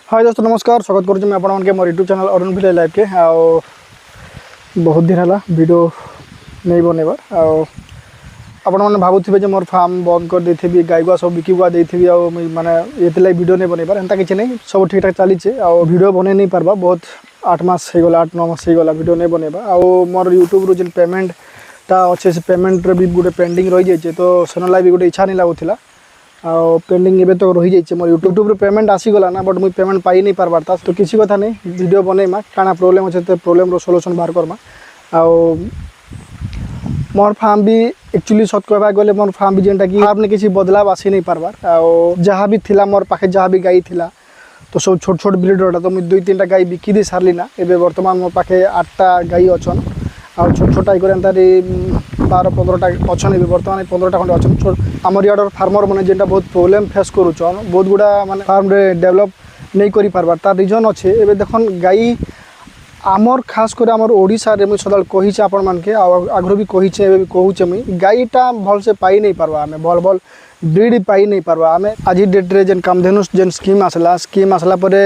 हाय दोस्तों नमस्कार स्वागत करुँ मैं आपके मोर YouTube channel Arun Bhilai live के आओ बहुत दिन है वीडियो नहीं बनइबार आपण मैंने भावुवे मोर फार्म बंद कर देथि गाई गुआ सब बिकी गुआ देथि माने ये वीडियो नहीं बनइबार एंता किसी नहीं सब ठीक ठाक चली वीडियो बन नहीं पार्बा बहुत 8 मास हो गला 8-9 मास हो गला वीडियो नहीं बनइबा मोर यूट्यूब रो पेमेंटा अच्छे से पेमेंट भी गोटे पेंडिंग रही जाइए तो सेन लाइव गोटे इच्छा नहीं लगुला पेंडिंग एवं तो रही जाइए मोर यूट्यूब पेमेंट आसीगला ना बट मुझे पेमेंट पाई नहीं पार्बार तो किसी कथा नहीं वीडियो बनइमा काଣା प्रोब्लेम अच्छे तो प्रोब्लेम रो सॉल्यूशन बाहर करमा मोर फार्म भी एक्चुअली सत कहवा गले मोर फार्म भी जेनटा कि फार्म ने किसी बदलाव आसी नहीं पार्बार जहाँ भी थिला मोर पाखे जहाँ भी गाई थिला तो सब छोट छोट ब्रिडर तो मुझे 2-3टा गाई बिकी दे सारली ना एबे वर्तमान मोर पाखे 8टा गाई अच्छन आ छोट छोटा एंता 12-15टा अच्छन बर्तमान 15टा खंडे अच्छन आमर यार फार्मर मैंने जेनटा बहुत प्रोब्लेम फेस करुचन बहुत गुड़ा माने फार्म रे डेवलप नहीं करि पारबार तार रीजन अच्छे एबे देखन गाई आमर खास कर आमर ओडिशा रे मुझे सदा कही आपण मानके आगु भी कही एबे भी कहूचे मुई गाईटा भल से पाई नहीं पारबा आमे भल भल ब्रीड पाई नहीं पारबा आमे आज डेट रे जेन कामधेनु जेन स्कीम आसला परे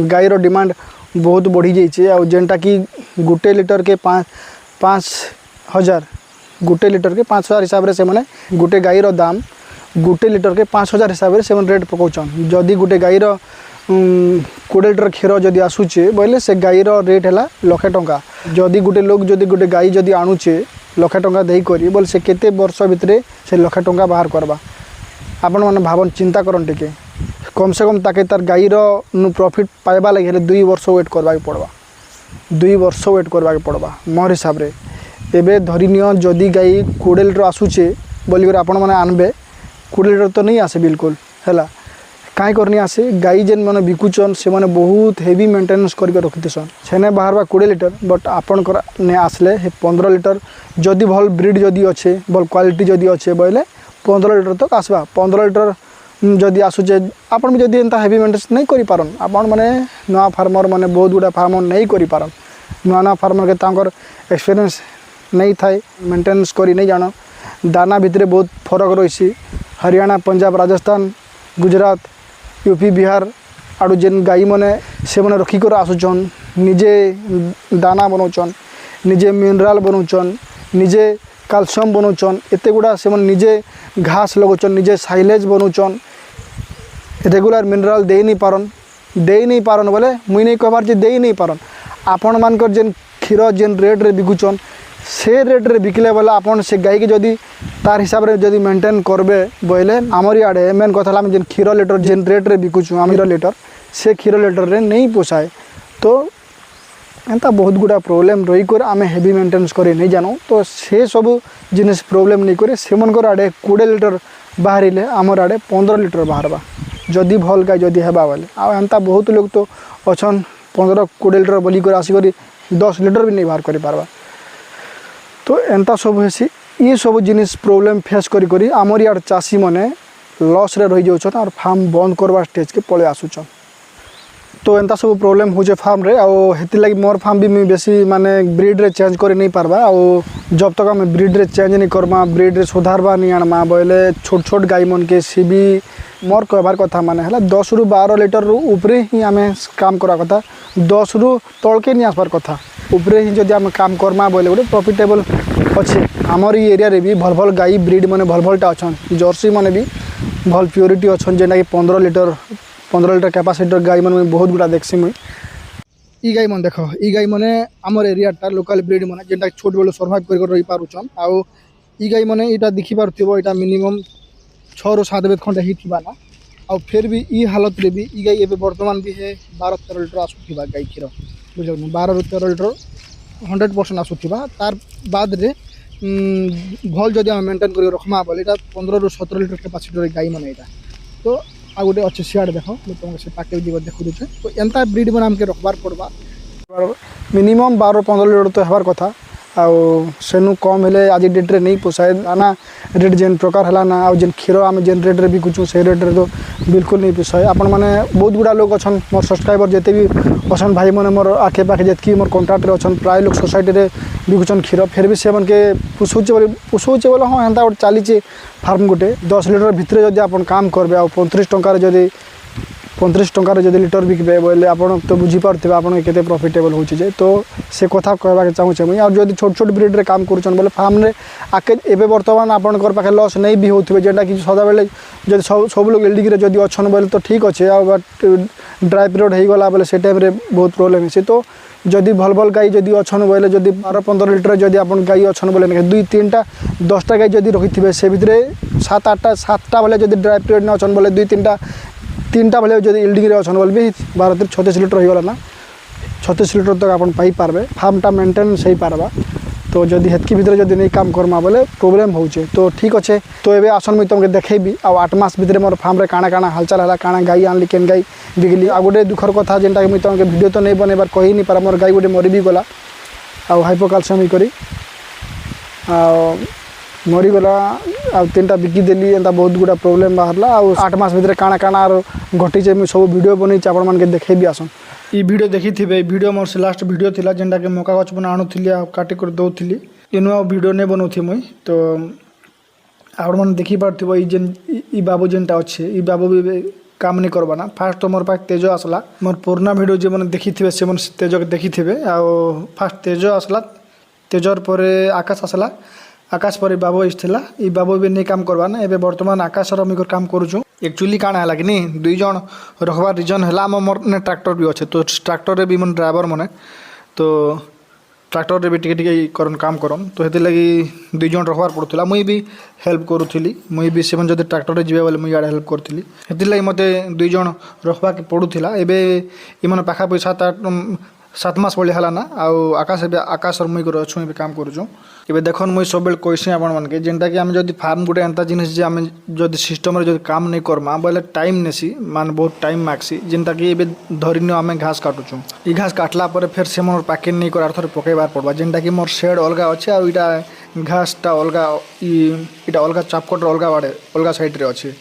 गाईर डिमांड बहुत बढ़ी जाइए आ जेनटा कि गोटे लिटर के 5,000 गोटे लिटर के 5,000 हिसाब से मैंने गोटे गाईर दाम गोटे लिटर के 5,000 हिसाब से रेट पकाउछन जदि गोटे गाईर 20 लिटर क्षीर जदि आसूचे बोले से गाईर रेट है 1,00,000 टंका जदि गोटे लोग जदि गोटे गाई जदि आणुचे 1,00,000 टंका देई करी बोले से केते वर्ष भितरे से 1,00,000 टंका बाहर करबा आपण माने भावन चिंता करन टिके कम से कम ताके तार गाईर प्रॉफिट पाइबा लगे 2 वर्ष वेट करबा पड़वा 2 वर्ष वेट करबा पड़वा मोर हिसाब रे एबे धरिनियो जदि गाई 20 लिटर आसूचे बोलिकर आपण माने आनबे 20 लिटर तो नहीं आसे बिल्कुल है कहीं करनी आसे गाई जेन मैंने बिकुचन से मैंने बहुत हेवी मेंटेनेंस करके रखिथेसन सेने बाहर 20 लिटर बट आपण ने आसले 15 लिटर जदि भल ब्रीड जदि अच्छे भल क्वालिटी जदि अच्छे बोले 15 लिटर तक आसवा 15 लिटर जदि आसूचे आपण भी जदि एंता हेवी मेंटेनेंस नहीं करि पारन आपण माने नवा फार्मर माने बहुत गुड़ा फार्मर नहीं करि पारन नवा फार्मर के तांकर एक्सपीरियंस नहीं थाए मेंटेनेंस करी नहीं जान दाना भितर बहुत फरक रही हरियाणा पंजाब राजस्थान गुजरात यूपी बिहार आड़ू जेन गाई मैंने से मैंने रखिकर आसुचन निजे दाना बनाऊन निजे मिनराल बनाऊन निजे कैल्शियम बनाऊन एत गुड़ा से निजे घास लगाऊन निजे साइलेज बनाऊन रेगुलर मिनराल दे नहीं पारन बोले मुई नहीं कहबार जे दे नहीं पारन आपण मानकर जेन क्षीर जेन रेट रे बिकुचन से रेट रे बिकले बोले आपन से गाई के जदि तार हिसाब रे जदि मेंटेन करबे बोले आमर इे मेन कथा जेन क्षीर लिटर जेन रेट रे बिकुचु आमर लिटर से क्षीर लिटर रे नहीं पोसाए तो एंता बहुत गुड़ा प्रोब्लेम रही कर आमे हेवी मेंटेनेंस करे नहीं जानू तो से सब जिनिस प्रोब्लेम नहीं करे से मनकर आड़े 20 लिटर बाहर आमर आड़े 15 लिटर बाहरबा जदि भल गाय जदि हेबा बोले आ एंता बहुत लोग तो अच्छन 15-20 लिटर बोलिकर आसिक 10 लिटर भी नहीं बाहर कर पारबा तो एंता सब हेसी ये सब जिनिस प्रोब्लेम फेस करी करी आमर यार चाषी मैंने लॉस रे रही जाऊन और फार्म बंद करवा स्टेज के पले आसुचन तो एंता सब प्रोब्लेम हो फार्म रे हेती लगी मोर फार्म भी मुझे बेसी माने ब्रीड रे चेंज कर नहीं पारबा जब तक आम ब्रीड रे चेंज नहीं करमा ब्रीड रे सुधारबा नहीं आनमा बोले छोट छोट गाई मन के सी भी मोर कहबार कथा माने है 10 ରୁ 12 लिटर रू उपरे ही आम काम करा कथा 10 ରୁ तलके नहीं आसबार कथा उपरे ही जदि आम काम करमा बोले गोटे प्रॉफिटेबल अच्छे आमर ये एरिया रे भी भल भल गाई ब्रीड मैंने भल भलटा अच्छन जर्सी मैंने भी भल प्योरिटी अच्छन जेना कि 15 लिटर कैपेसिटर गाई मैंने बहुत गुड़ा देखसी मुई ई गाई मन देख ई गाई मैंने आमर एरियाटा लोकल ब्रीड मैंने जेनटा छोट बेलू सर्वाइव कर रही पारुचन आउ ई गाई मैंने यहाँ देखी पार्थिव यहाँ मिनिमम 6 ରୁ 7 खंडे ही थी ना आ फिर भी ई हालत रे भी ई गाई एबे वर्तमान भी है 12-13 लिटर आसुवा गाई क्षीर बुझ 12 ରୁ 13 लिटर 100% आसुवा तार बाद रे भल जदि आम मेंटेन कर रखमा बोले 15 ରୁ 17 लिटर कैपेसिटर गाई मैंने यहाँ तो आ गोटे अच्छे सियाड़ देख तुमको से पाके देखु दूचे तो एंता ब्रीड मैंने आमके रखबार पड़वा मिनिमम 12-15 लिटर तो हबार कथा आनु कम हेले आज डेट रे नहीं पोसाए आना रेट जेन प्रकार है ना आउ जेन क्षीर आम जेन रेट रे बिकुचु से रेट रे तो बिल्कुल नहीं पोसाए आपण मैंने बहुत गुड़ा लोग अच्छन मोर सब्सक्राइबर जिते भी अच्छन भाई मैंने मोर आखे पाखे जितकी मोर कंटाक्ट रे अच्छन प्राय लोग सोसाइटी रे बिकुचन क्षीर फिर भी से मन के पुषौचे बोले हाँ एंता गोटे चली फार्म गोटे 10 लिटर भितर जब आप काम करेंगे आ 35 टंकार जदि 35 टंकार जब लिटर बिकबे बोले आप तो बुझीपारे आप के प्रॉफिटेबल हो तो से कथा कहवाक चाहूँचे मुझे और जब छोट छोट ब्रिड रे काम करुँच बोले फार्म रे आके एवं बर्तमान आपंकर पाखे लस नहीं भी होते जेनटा कि सदा बेले जब सब लोग एलडीगी जब अच्छा बोले तो ठीक अच्छे बट ड्राई पीरियड हो गला बोले से टाइम बहुत प्रोब्लेम है तो जदि भल भल गाई जदि अच्छा बोले जब 12-15 लिटर जब आप गाई अच्छा बोले 2-3टा 10टा गाई जब रखी थे से भितर 7-8 बोले जब ड्राई पीरियड ना अच्छा बोले 2-3टा बेले जब इल्डिंग अच्छा बोले भी 12-36 लिटर हो गला ना 36 लिटर तक आप पाइपारे फार्मटा मेन्टेनेंस हो पार्बा तो जदि हेतकी भितर जदि नहीं काम करमा बोले प्रोब्लेम होचे तो ठीक अच्छे तो ये आसन मुझे तुमको देखेबी आ 8 मास भितर मोर फार्म रे काଣା काଣା हालचाल है काଣା गाई आनली केन गाई बिकली आ गोटे दुखर कथा जेनटा मुझे तुमको वीडियो तो नहीं बनइबार कही नहीं पारा मोर गाई गोटे मरी भी गला आ हाइपोकाल्सियम करी मरीगला आ 3टा बिकिदेली एंता बहुत गुड़ा प्रोब्लेम बाहरला आ 8 मास भितर काଣା काଣା घटी मुझे सब वीडियो बनई आपण मानके देखेबी आसन ई वीडियो देखी थे वीडियो मोर से लास्ट वीडियो थिला जेनटा के मका गछ बना आणुथिली आ काटी कर दउथिली इनु आ वीडियो नहीं बनौथि मुई तो आपण मन देखि पारथिबो ई बाबू जेनटा अच्छे ई बाबू भी काम नहीं करबा ना फास्ट तो मोर पास तेज आसला मोर पुराना वीडियो जे मन देखि थे से मन तेज देखि थे आ फास्ट तेज आसला तेजर पर आकाश आसला आकाश पर बाबू आसला ई बाबू भी नहीं काम करबा ना एबे वर्तमान आकाश रो मिकर काम करूछु एक्चुअली काଣା है कि नहीं 2 जन रखबार रिजन है मोर ने ट्रैक्टर भी अच्छे तो ट्रैक्टर रे भी मन ड्राइवर मैंने तो ट्रैक्टर रे भी टिके करन काम करन तो हेते लगी 2 जन रखबार पड़ुला मुई भी हेल्प करूथली मुई भी से जब ट्रैक्टर रे जिबे बोले मुई आड़े हेल्प करथली हेते लगी मते 2 जन रखबा के पड़ुला एबे इमन पाखा पैसा 7 मास पड़े है ना आकाश और मुई अच्छु भी काम करूँ ए देखन मुई सब बेल कैसे आपण मानके जेनटा कि आम जब फार्म गोटे एंता जिनिस आम जब सिस्टम रे काम नहीं करमा बोले टाइम नेसी मान बहुत टाइम मागसी जेनटा कि एबे धरिन आम घास काटुचु ई घास काटला पर फिर से मोर पैकेट नहीं कर थोड़े पकेबार पड़वा जेनटा कि मोर शेड अलग अच्छे और इटा घासटा अलग इटा अलग चापकटर अलग बाड़े अलग साइड रे अच्छे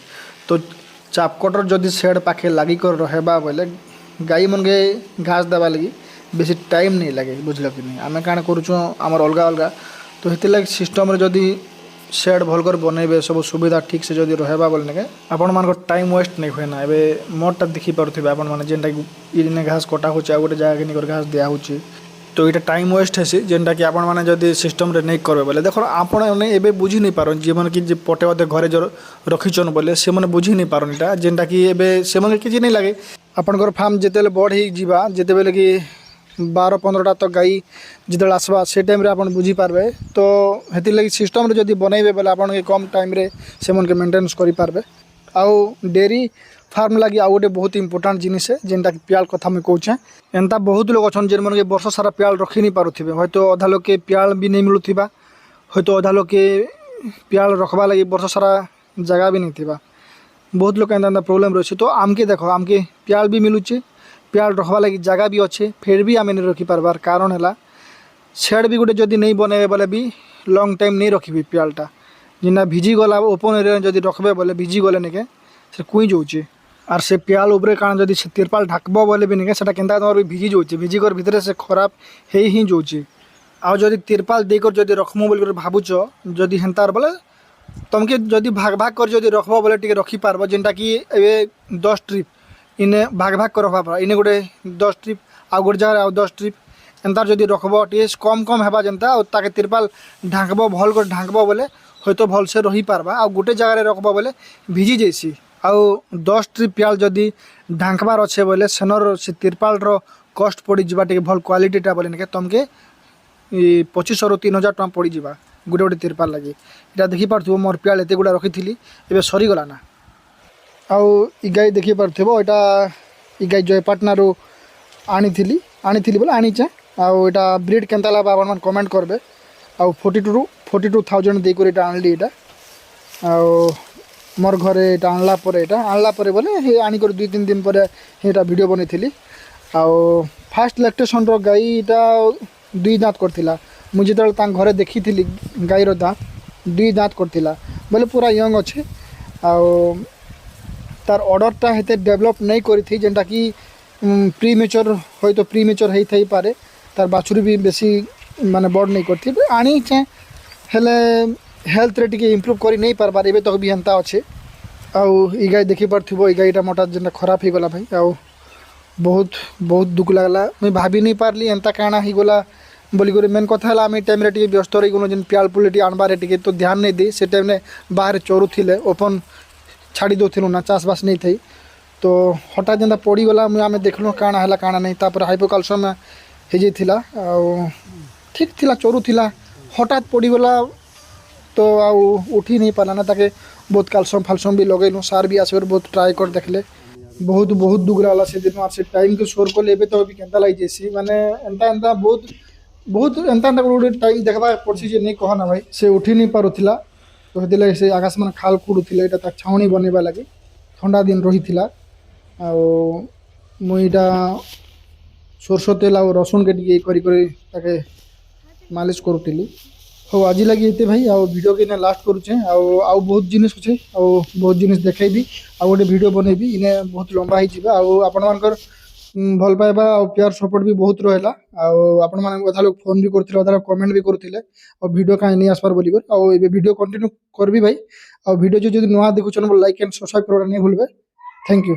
तो चापकटर जदि शेड पाखे लगी कर रहबा बोले गाई मन के घास देवा लगी बेसी टाइम नहीं लगे बुझल कि नहीं आम काण करुँ आमर अलग अलग तो ये सिस्टम जदि शेड भल कर बनइबे सब सुविधा ठीक से जदि रहबा बोले के आपण मान टाइम वेस्ट नहीं हुए ना एबे मोरटा देखी पारुथिबे आपण माने जेनटा कि घास कटा होचे गोटे जगह नहीं घास दिया होचे तो ये टाइम वेस्ट है जेनटा कि आपण माने जदि सिस्टम रे नहीं करबे बोले देखो आपण ने एबे बुझी नहीं पारन जीवन की जे पटे अधे घरे जो रखिछन बोले से माने बुझी नहीं पारन इटा जेनटा कि एबे से माने किछि नहीं लागे आपनकर फार्म जेतेले बड़ ही जीवा जेते बेले कि 12-15टा तो गाई जिते आसवा से टाइम आप बुझी पार्बे तो हेती लगी सिस्टम रे जदि बनइबे बोले आपन के कम टाइम रे से मन के मेंटेनेंस करि पार्बे आउ डेयरी फार्म लगी आउ गोटे बहुत इंपोर्टेंट जिनिस है जेनटा कि पियाल कथा मैं कहूँ एंता बहुत लोग अच्छा जेन मन के वर्ष सारा पियाल रखी नहीं पारुथिबे हयतो अधा लोग के पियाल भी नहीं मिलुथिबा हयतो अधा लोग के पियाल रखबा लगी वर्ष सारा जगह भी नहीं थिबा बहुत लोग एंता प्रोब्लेम रही तो आमके देखो आमके पियाल भी मिलुचे पियाल रखवा लगी जगह भी अच्छे फिर भी आम नहीं रखी पार्बार कारण है शेड भी गोटे जदि नहीं बनइबे बोले भी लॉन्ग टाइम नहीं रखी पियालटा जिना भिजी गला ओपन एरिया जदि रखबे बोले भिजी गले निके से कुई जाऊे आर से पियाल उपरे कारण जदि से तिरपाल ढाकब बोले भी निके सेटा केनता तमर भिजी जाऊे भिजी कर भितर से खराब हे ही जाऊे आउ जदि तिरपाल देकर जदि रखमु बोल भावुच जदि हेन्तार बोले तुमके जदि भाग भाग कर जदि रखब बोले टिके रखी पारब जेनटा कि एबे 10 ट्रिप इने भाग भाग कर रखा इने गोटे 10 ट्रिप आउ गोटे जगह 10 ट्रिप एंतार जदि रखब टे कम कम हेबा जेनता ताके तिरपाल ढाकब भल कर ढाकब बोले हयतो भल से रही पारबा आउ गोटे जगह रखब बोले भिजी जैसी आउ 10 ट्रिप पियाल जदि ढाकबार अच्छे बोले सेनर से तिरपाल रो कस्ट पड़ी जिबा टे भल क्वालिटीटा बोले निके तुमके 2500 ରୁ 3000 टका पड़ी जिबा गोटे गोटे तिरपाल लगी इटा देखि पारथुबो मोर पियाल एते गुडा रखिथिली एबे सरी गला ना आउ ई गाई देखि पारथुबो एटा ई गाई जयपाटना रो आनी बोले आनीचे आउ एटा ब्रीड केनता लाबा आपण मन कमेंट करबे आउ 42,000 दे कर एटा आनली एटा आउ मोर घरे एटा आनला परे बोले हे आनी कर 2-3 दिन परे एटा वीडियो बनेथिली आउ फास्ट लैक्टेशन रो गाई एटा 2 दांत करथिला मुझे जो घरे देखी थी गाईर दाँत 2 दाँत करथिला बोले पूरा यंग अच्छे आउ तार ऑर्डरटा हेते डेवलप नहीं करी थी जेनटा कि प्री मेच्योर होय तो प्री मेच्योर होई थई पारे तार बाछुरी भी बेसी माने बड़ नहीं करथि आनी चे हेले हेल्थ रे टिके इंप्रूव करी नहीं पारबार एबे तक भी हेंता अच्छे आउ ई गाय देखी पार्थिबो ई गाईटा मोटा जेनटा खराब हो गला भाई आउ बहुत बहुत दुख लगला मुझे भाभी नहीं पारली एंता काଣା ही गला बोली कर मेन कथा है टाइम टे व्यस्त रही गलो जेन पियाल पुली आनबार टे तो ध्यान नहीं दी से टाइम बाहर चोरुले ओपन छाड़ी दौलू ना चाषबास नहीं थी तो हठात जेनता पड़गला आम देखल काଣା है काଣା नहीं तापर हाइपोकाल्सियम हो जाता ठीक थिला चोरुला हठात पड़गला तो आउ उठी नहीं पाला ना ताके बहुत कैल्शियम फाल्शियम भी लगेलु सार भी आसबार बहुत ट्राए कर देखले बहुत बहुत दुख लगला से दिन से टाइम के सोर को लेबे तो भी केंता लगी जैसी माने एंता एंता बहुत बहुत एंता एंता गोटे टाइम देखा पड़सी जे नहीं कहना भाई से उठी नहीं पारुला तो हेतिला से आकाश मान खाल खुड़ुले एटा ताक छाउनी बनैबा लगी ठंडा दिन रही मुईटा सोरष तेल आ रसुन के टी करी मालिश करुली हो आज लगी ये भाई आउ वीडियो के लास्ट करुचे आउ बहुत जिनिस अच्छे आउ बहुत जिनिस देखी आउ गोटे वीडियो बनैबी इने बहुत लंबा हो आपण मानकर भल पाइबा और प्यार सपोर्ट भी बहुत रहा आपण मैंने अधा लोग फोन भी करते अधा लोग कमेंट भी करते और वीडियो कहीं नहीं आसपार बोली और ये वीडियो कंटिन्यू करबी भाई और वीडियो जो नुआ देखुन लाइक एंड सब्सक्राइब करना नहीं भूलबे थैंक यू।